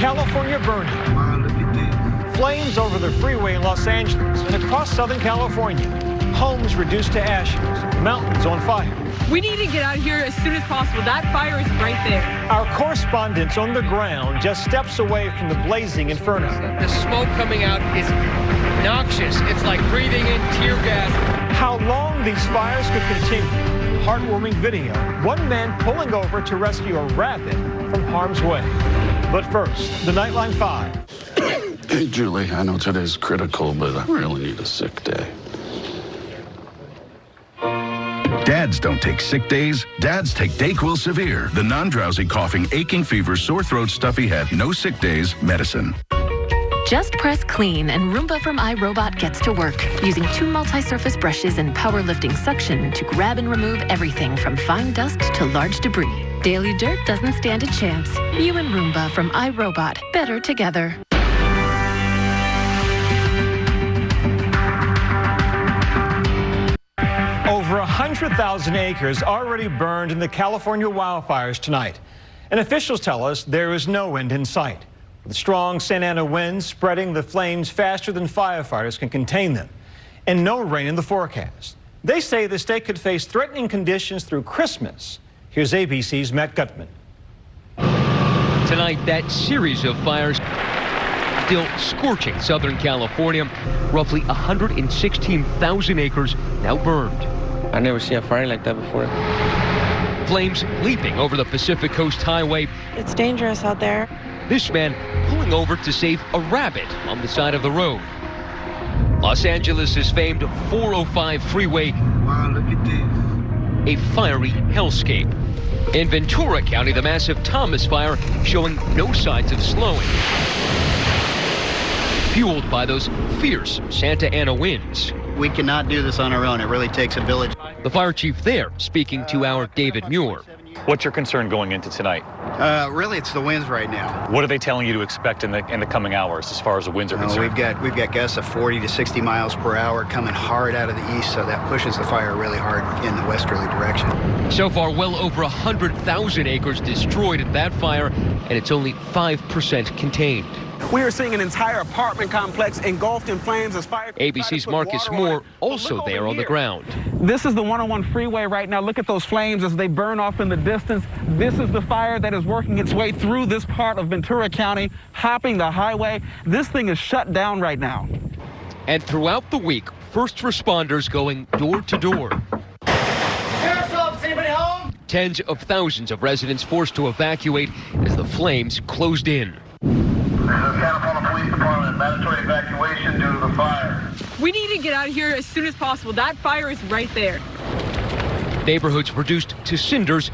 California burning. Wow, look at this. Flames over the freeway in Los Angeles and across Southern California. Homes reduced to ashes. Mountains on fire. We need to get out of here as soon as possible. That fire is right there. Our correspondents on the ground just steps away from the blazing inferno. The smoke coming out is noxious. It's like breathing in tear gas. How long these fires could continue. Heartwarming video. One man pulling over to rescue a rabbit from harm's way. But first, the Nightline 5. Hey, Julie, I know today's critical, but I really need a sick day. Dads don't take sick days. Dads take Dayquil Severe, the non-drowsy, coughing, aching fever, sore throat, stuffy head, no sick days medicine. Just press clean and Roomba from iRobot gets to work, using 2 multi-surface brushes and power-lifting suction to grab and remove everything from fine dust to large debris. Daily dirt doesn't stand a chance. You and Roomba from iRobot, better together. Over 100,000 acres already burned in the California wildfires tonight. And officials tell us there is no end in sight. With strong Santa Ana winds spreading the flames faster than firefighters can contain them. And no rain in the forecast. They say the state could face threatening conditions through Christmas. Here's ABC's Matt Gutman. Tonight, that series of fires still scorching Southern California. Roughly 116,000 acres now burned. I never seen a fire like that before. Flames leaping over the Pacific Coast Highway. It's dangerous out there. This man pulling over to save a rabbit on the side of the road. Los Angeles' famed 405 freeway. Wow, look at this. A fiery hellscape. In Ventura County, the massive Thomas fire showing no signs of slowing. Fueled by those fierce Santa Ana winds. We cannot do this on our own. It really takes a village. The fire chief there speaking to our David Muir. What's your concern going into tonight? Really, it's the winds right now. What are they telling you to expect in the coming hours as far as the winds are concerned? We've got gusts of 40 to 60 miles per hour coming hard out of the east, so that pushes the fire really hard in the westerly direction. So far, well over 100,000 acres destroyed in that fire, and it's only 5% contained. We are seeing an entire apartment complex engulfed in flames as fire. ABC's Marcus Moore also there on the ground. This is the 101 freeway right now. Look at those flames as they burn off in the distance. This is the fire that is working its way through this part of Ventura County, hopping the highway. This thing is shut down right now. And throughout the week, first responders going door to door. Sheriff's office, anybody home? Tens of thousands of residents forced to evacuate as the flames closed in. California Police Department, mandatory evacuation due to the fire. We need to get out of here as soon as possible. That fire is right there. Neighborhoods reduced to cinders.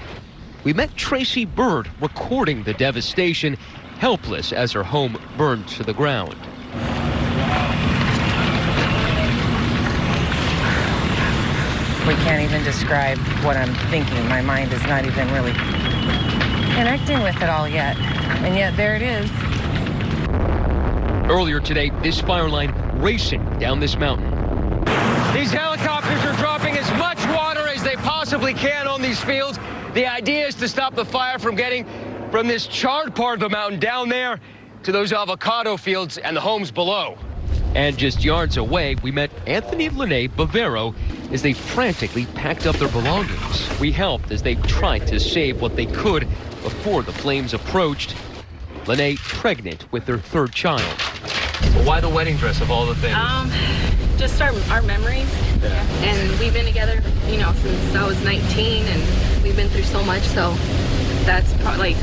We met Tracy Bird recording the devastation, helpless as her home burned to the ground. We can't even describe what I'm thinking. My mind is not even really connecting with it all yet. And yet there it is. Earlier today, this fire line racing down this mountain. These helicopters are dropping as much water as they possibly can on these fields. The idea is to stop the fire from getting from this charred part of the mountain down there to those avocado fields and the homes below. And just yards away, we met Anthony and Lene Bavero as they frantically packed up their belongings. We helped as they tried to save what they could before the flames approached. Lene pregnant with their third child. Well, why the wedding dress of all the things? Just our memories. Yeah. And we've been together, since I was 19, and we've been through so much. So that's probably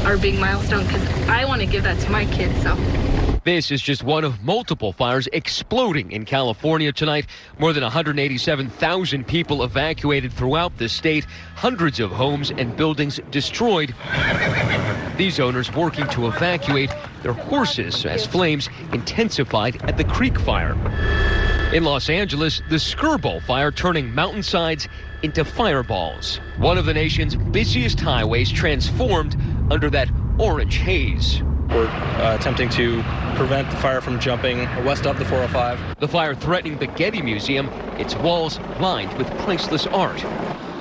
our big milestone because I want to give that to my kids. So. This is just one of multiple fires exploding in California tonight. More than 187,000 people evacuated throughout the state. Hundreds of homes and buildings destroyed. These owners working to evacuate their horses as flames intensified at the Creek Fire. In Los Angeles, the Skirball fire turning mountainsides into fireballs. One of the nation's busiest highways transformed under that orange haze. We're attempting to prevent the fire from jumping west of the 405. The fire threatening the Getty Museum, its walls lined with priceless art.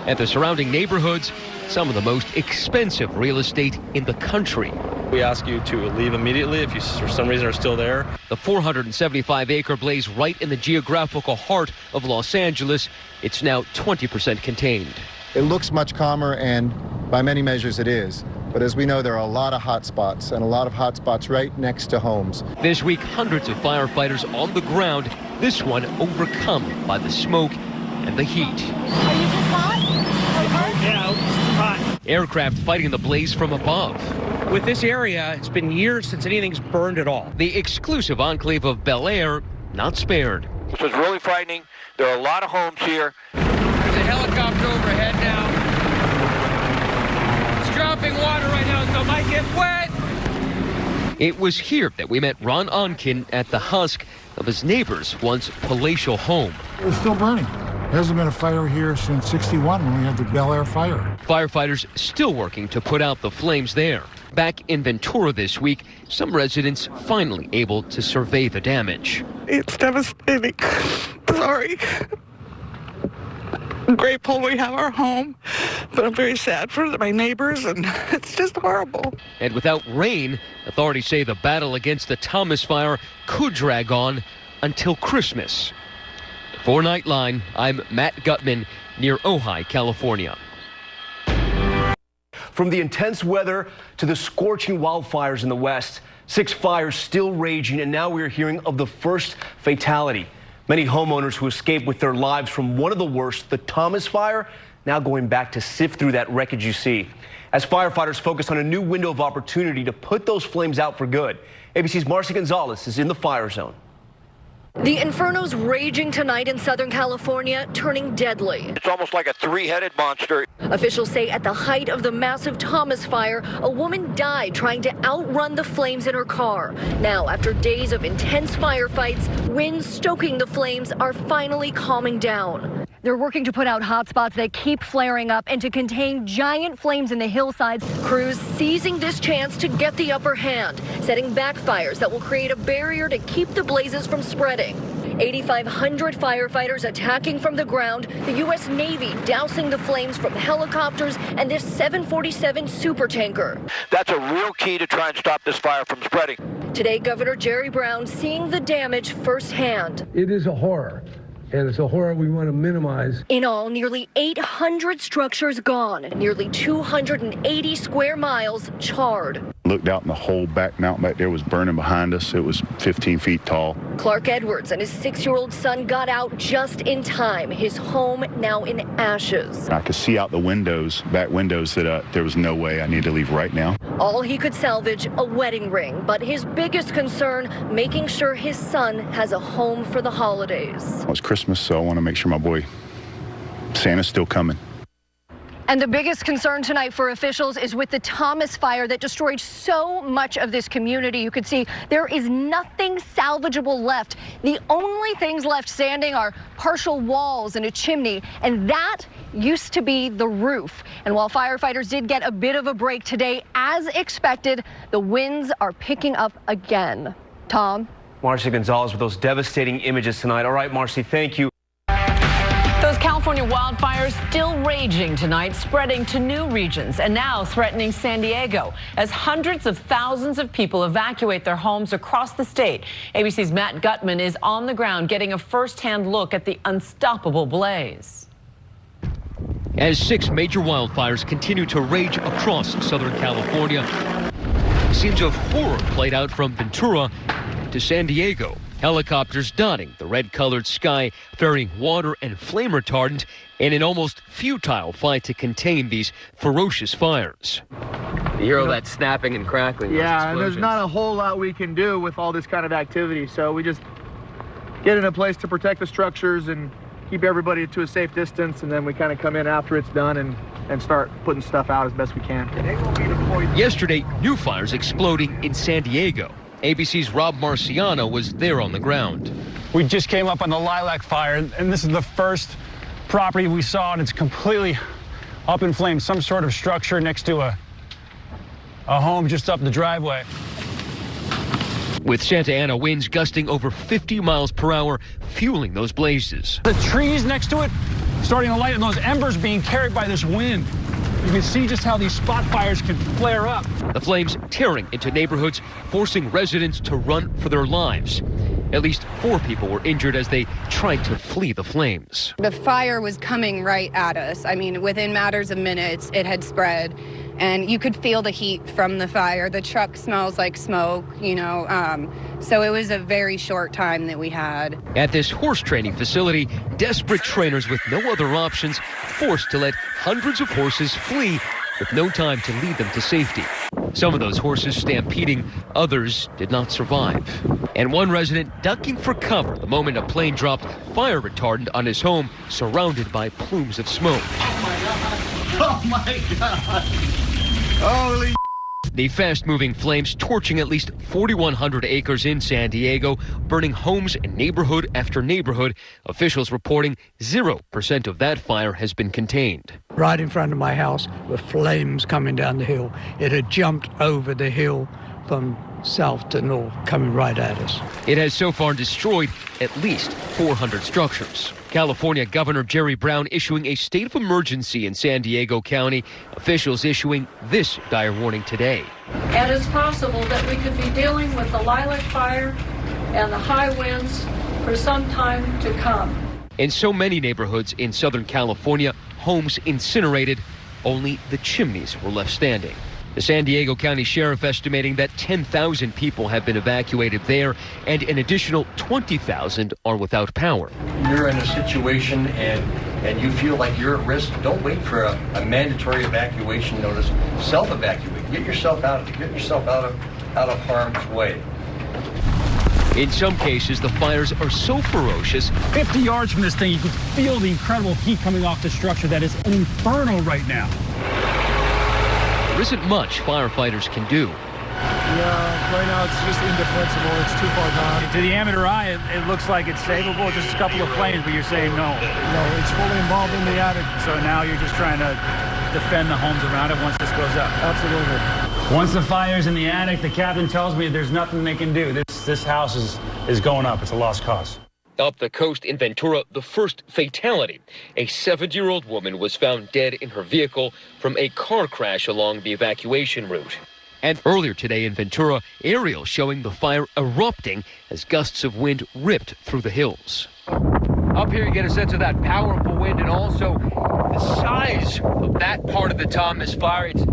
and the surrounding neighborhoods, some of the most expensive real estate in the country. We ask you to leave immediately if you for some reason are still there. The 475-acre blaze right in the geographical heart of Los Angeles. It's now 20% contained. It looks much calmer, and by many measures it is. But as we know, there are a lot of hot spots, and a lot of hot spots right next to homes. This week, hundreds of firefighters on the ground, this one overcome by the smoke and the heat. Are you just hot? Yeah, hot. Aircraft fighting the blaze from above. With this area, it's been years since anything's burned at all. The exclusive enclave of Bel Air not spared. This was really frightening. There are a lot of homes here. There's a helicopter overhead now. It's dropping water right now, so it might get wet. It was here that we met Ron Onkin at the husk of his neighbor's once palatial home. It's still burning. There hasn't been a fire here since '61 when we had the Bel Air fire. Firefighters still working to put out the flames there. Back in Ventura this week, some residents finally able to survey the damage. It's devastating. Sorry. I'm grateful we have our home, but I'm very sad for my neighbors, and it's just horrible. And without rain, authorities say the battle against the Thomas fire could drag on until Christmas. For Nightline, I'm Matt Gutman near Ojai, California. From the intense weather to the scorching wildfires in the west, 6 fires still raging, and now we're hearing of the first fatality. Many homeowners who escaped with their lives from one of the worst, the Thomas fire, now going back to sift through that wreckage you see. As firefighters focus on a new window of opportunity to put those flames out for good. ABC's Marcy Gonzalez is in the fire zone. The inferno's raging tonight in Southern California, turning deadly. It's almost like a three-headed monster. Officials say at the height of the massive Thomas fire, a woman died trying to outrun the flames in her car. Now, after days of intense firefights, winds stoking the flames are finally calming down. They're working to put out hotspots that keep flaring up and to contain giant flames in the hillsides. Crews seizing this chance to get the upper hand, setting back fires that will create a barrier to keep the blazes from spreading. 8,500 firefighters attacking from the ground, the U.S. Navy dousing the flames from helicopters and this 747 supertanker. That's a real key to try and stop this fire from spreading. Today, Governor Jerry Brown seeing the damage firsthand. It is a horror. And it's a horror we want to minimize. In all, nearly 800 structures gone, nearly 280 square miles charred. Looked out and the whole back mountain back there was burning behind us. It was 15 feet tall. Clark Edwards and his 6-year-old son got out just in time. His home now in ashes. I could see out the windows, back windows, that there was no way I needed to leave right now. All he could salvage, a wedding ring. But his biggest concern, making sure his son has a home for the holidays. It was Christmas, so I want to make sure my boy Santa's still coming. And the biggest concern tonight for officials is with the Thomas fire that destroyed so much of this community. You could see there is nothing salvageable left. The only things left standing are partial walls and a chimney, and that used to be the roof. And while firefighters did get a bit of a break today, as expected, the winds are picking up again. Tom? Marcy Gonzalez with those devastating images tonight. All right, Marcy, thank you. Those California wildfires still raging tonight, spreading to new regions and now threatening San Diego as hundreds of thousands of people evacuate their homes across the state. ABC's Matt Gutman is on the ground getting a firsthand look at the unstoppable blaze. As 6 major wildfires continue to rage across Southern California, scenes of horror played out from Ventura to San Diego. Helicopters dotting the red-colored sky, ferrying water and flame retardant in an almost futile fight to contain these ferocious fires. You hear all that snapping and crackling. Yeah, and there's not a whole lot we can do with all this kind of activity, so we just get in a place to protect the structures and keep everybody to a safe distance, and then we kind of come in after it's done and start putting stuff out as best we can. Yesterday, new fires exploding in San Diego. ABC's Rob Marciano was there on the ground. We just came up on the Lilac fire, and this is the first property we saw, and it's completely up in flames. Some sort of structure next to a home just up the driveway. With Santa Ana winds gusting over 50 miles per hour, fueling those blazes. The trees next to it starting to light, and those embers being carried by this wind. You can see just how these spot fires can flare up. The flames tearing into neighborhoods, forcing residents to run for their lives. At least 4 people were injured as they tried to flee the flames. The fire was coming right at us. I mean, within matters of minutes, it had spread, and you could feel the heat from the fire. The truck smells like smoke, you know, so it was a very short time that we had. At this horse training facility, desperate trainers with no other options forced to let hundreds of horses flee with no time to lead them to safety. Some of those horses stampeding, others did not survive. And one resident ducking for cover the moment a plane dropped fire retardant on his home, surrounded by plumes of smoke. Oh my God! Holy! The fast-moving flames torching at least 4,100 acres in San Diego, burning homes and neighborhood after neighborhood. Officials reporting 0% of that fire has been contained. Right in front of my house were flames coming down the hill. It had jumped over the hill from south to north, coming right at us. It has so far destroyed at least 400 structures. California Governor Jerry Brown issuing a state of emergency in San Diego County. Officials issuing this dire warning today. And it's possible that we could be dealing with the lilac fire and the high winds for some time to come. In so many neighborhoods in Southern California, homes incinerated, only the chimneys were left standing. The San Diego County Sheriff estimating that 10,000 people have been evacuated there and an additional 20,000 are without power. You're in a situation and you feel like you're at risk, don't wait for a mandatory evacuation notice. Self-evacuate. Get yourself out of harm's way. In some cases, the fires are so ferocious. 50 yards from this thing, you can feel the incredible heat coming off the structure that is an inferno right now. There isn't much firefighters can do. Yeah, right now it's just indefensible. It's too far gone. To the amateur eye, it looks like it's savable, just a couple of flames, but you're saying no. No, it's fully involved in the attic. So now you're just trying to defend the homes around it once this goes up. Absolutely. Once the fire's in the attic, the captain tells me there's nothing they can do. This house is going up. It's a lost cause. Up the coast in Ventura, the first fatality. A 70-year-old woman was found dead in her vehicle from a car crash along the evacuation route. And earlier today in Ventura, aerials showing the fire erupting as gusts of wind ripped through the hills. Up here, you get a sense of that powerful wind and also the size of that part of the Thomas fire. It's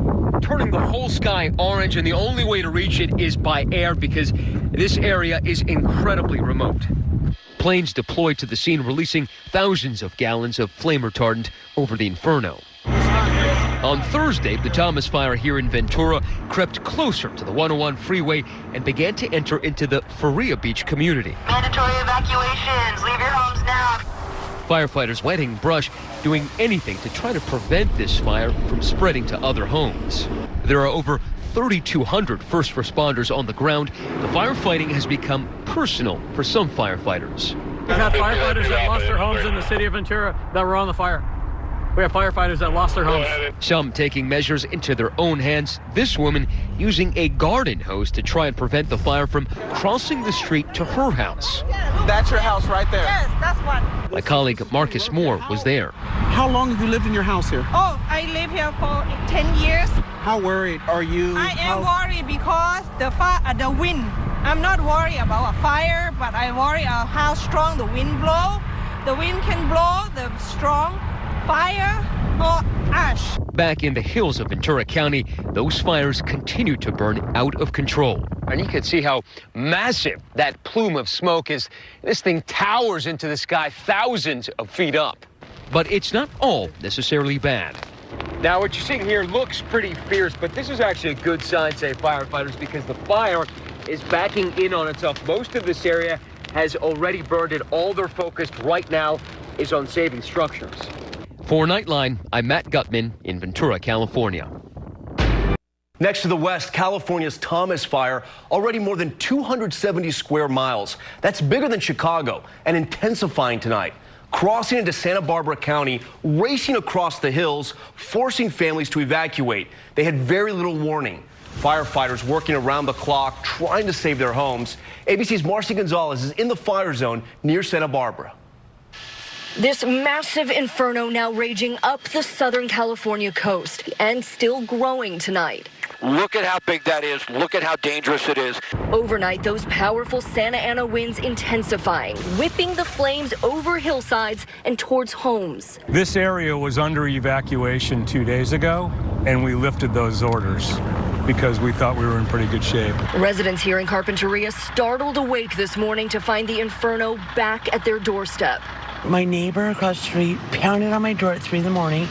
turning the whole sky orange, and the only way to reach it is by air because this area is incredibly remote. Planes deployed to the scene, releasing thousands of gallons of flame retardant over the inferno. On Thursday, the Thomas fire here in Ventura crept closer to the 101 freeway and began to enter into the Faria Beach community. Mandatory evacuations. Leave your homes now. Firefighters wetting brush, doing anything to try to prevent this fire from spreading to other homes. There are over 3,200 first responders on the ground. The firefighting has become personal for some firefighters. We've had firefighters that lost their homes in the city of Ventura that were on the fire. We have firefighters that lost their homes. Some taking measures into their own hands. This woman using a garden hose to try and prevent the fire from crossing the street to her house. That's your house right there? Yes, that's one. My colleague Marcus Moore was there. How long have you lived in your house here? Oh, I live here for 10 years. How worried are you? I am worried because the wind. I'm not worried about a fire, but I worry about how strong the wind blow. The wind can blow the strong fire or ash. Back in the hills of Ventura County, those fires continue to burn out of control. And you can see how massive that plume of smoke is. This thing towers into the sky thousands of feet up. But it's not all necessarily bad. Now, what you're seeing here looks pretty fierce, but this is actually a good sign, say firefighters, because the fire is backing in on itself. Most of this area has already burned, and all their focus right now is on saving structures. For Nightline, I'm Matt Gutman in Ventura, California. Next to the west, California's Thomas fire, already more than 270 square miles. That's bigger than Chicago and intensifying tonight. Crossing into Santa Barbara County, racing across the hills, forcing families to evacuate. They had very little warning. Firefighters working around the clock, trying to save their homes. ABC's Marcy Gonzalez is in the fire zone near Santa Barbara. This massive inferno now raging up the Southern California coast and still growing tonight. Look at how big that is. Look at how dangerous it is. Overnight, those powerful Santa Ana winds intensifying, whipping the flames over hillsides and towards homes. This area was under evacuation 2 days ago, and we lifted those orders because we thought we were in pretty good shape. Residents here in Carpinteria startled awake this morning to find the inferno back at their doorstep. My neighbor across the street pounded on my door at 3 in the morning.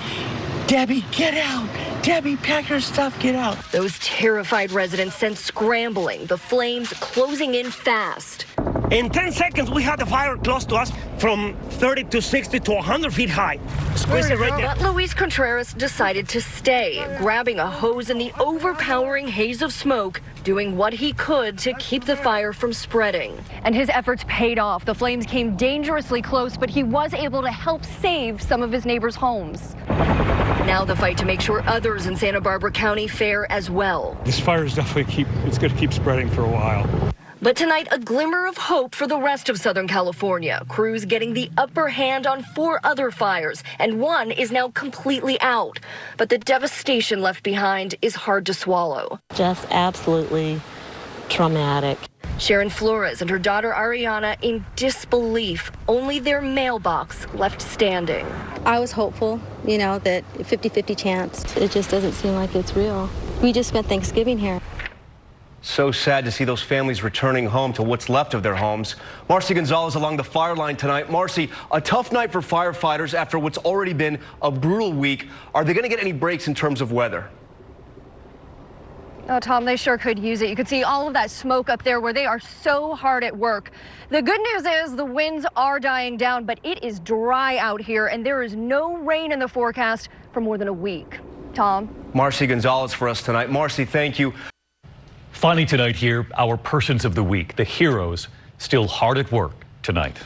Debbie, get out! Debbie, pack your stuff, get out. Those terrified residents sent scrambling, the flames closing in fast. In 10 seconds, we had the fire close to us from 30 to 60 to 100 feet high. Squeeze it right there. But Luis Contreras decided to stay, grabbing a hose in the overpowering haze of smoke, doing what he could to keep the fire from spreading. And his efforts paid off. The flames came dangerously close, but he was able to help save some of his neighbors' homes. Now the fight to make sure others in Santa Barbara County fare as well. This fire is definitely it's going to keep spreading for a while. But tonight, a glimmer of hope for the rest of Southern California. Crews getting the upper hand on 4 other fires, and one is now completely out. But the devastation left behind is hard to swallow. Just absolutely traumatic. Sharon Flores and her daughter Ariana in disbelief, only their mailbox left standing. I was hopeful, you know, that 50-50 chance. It just doesn't seem like it's real. We just spent Thanksgiving here. So sad to see those families returning home to what's left of their homes. Marcy Gonzalez along the fire line tonight. Marcy, a tough night for firefighters after what's already been a brutal week. Are they going to get any breaks in terms of weather? Oh, Tom, they sure could use it. You could see all of that smoke up there where they are so hard at work. The good news is the winds are dying down, but it is dry out here, and there is no rain in the forecast for more than a week. Tom? Marcy Gonzalez for us tonight. Marcy, thank you. Finally tonight here, our persons of the week, the heroes, still hard at work tonight.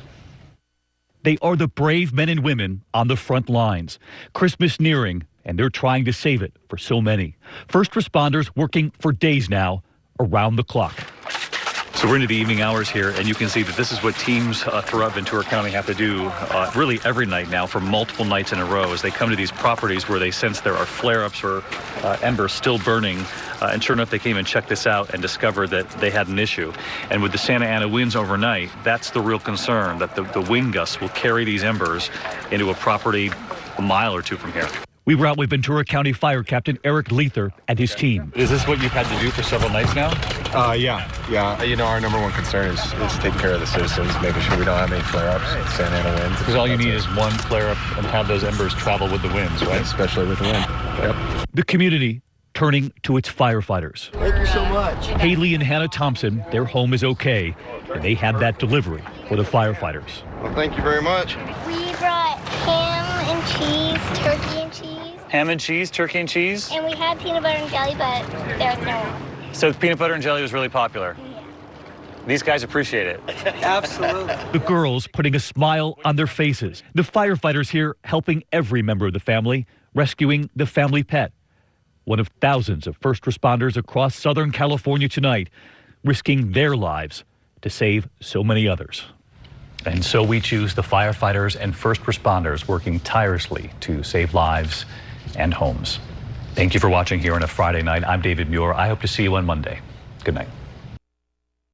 They are the brave men and women on the front lines. Christmas nearing, and they're trying to save it for so many. First responders working for days now, around the clock. So we're into the evening hours here, and you can see that this is what teams throughout Ventura County have to do really every night now for multiple nights in a row as they come to these properties where they sense there are flare-ups or embers still burning. And sure enough, they came and checked this out and discovered that they had an issue. And with the Santa Ana winds overnight, that's the real concern, that the wind gusts will carry these embers into a property a mile or two from here. We were out with Ventura County Fire Captain Eric Lether and his team. Is this what you've had to do for several nights now? Yeah. You know, our number one concern is taking care of the citizens, making sure we don't have any flare-ups, Santa Ana winds. Because all you need is one flare-up and have those embers travel with the winds, right? Especially with the wind. Yep. The community turning to its firefighters. Thank you so much. Haley and Hannah Thompson, their home is okay, and they had that delivery for the firefighters. Well, thank you very much. We brought ham and cheese, turkey and cheese. Ham and cheese, turkey and cheese? And we had peanut butter and jelly, but there was no. So peanut butter and jelly was really popular? Yeah. These guys appreciate it. Absolutely. The girls putting a smile on their faces. The firefighters here helping every member of the family, rescuing the family pet. One of thousands of first responders across Southern California tonight, risking their lives to save so many others. And so we choose the firefighters and first responders working tirelessly to save lives and homes. Thank you for watching here on a Friday night. I'm David Muir. I hope to see you on Monday. Good night.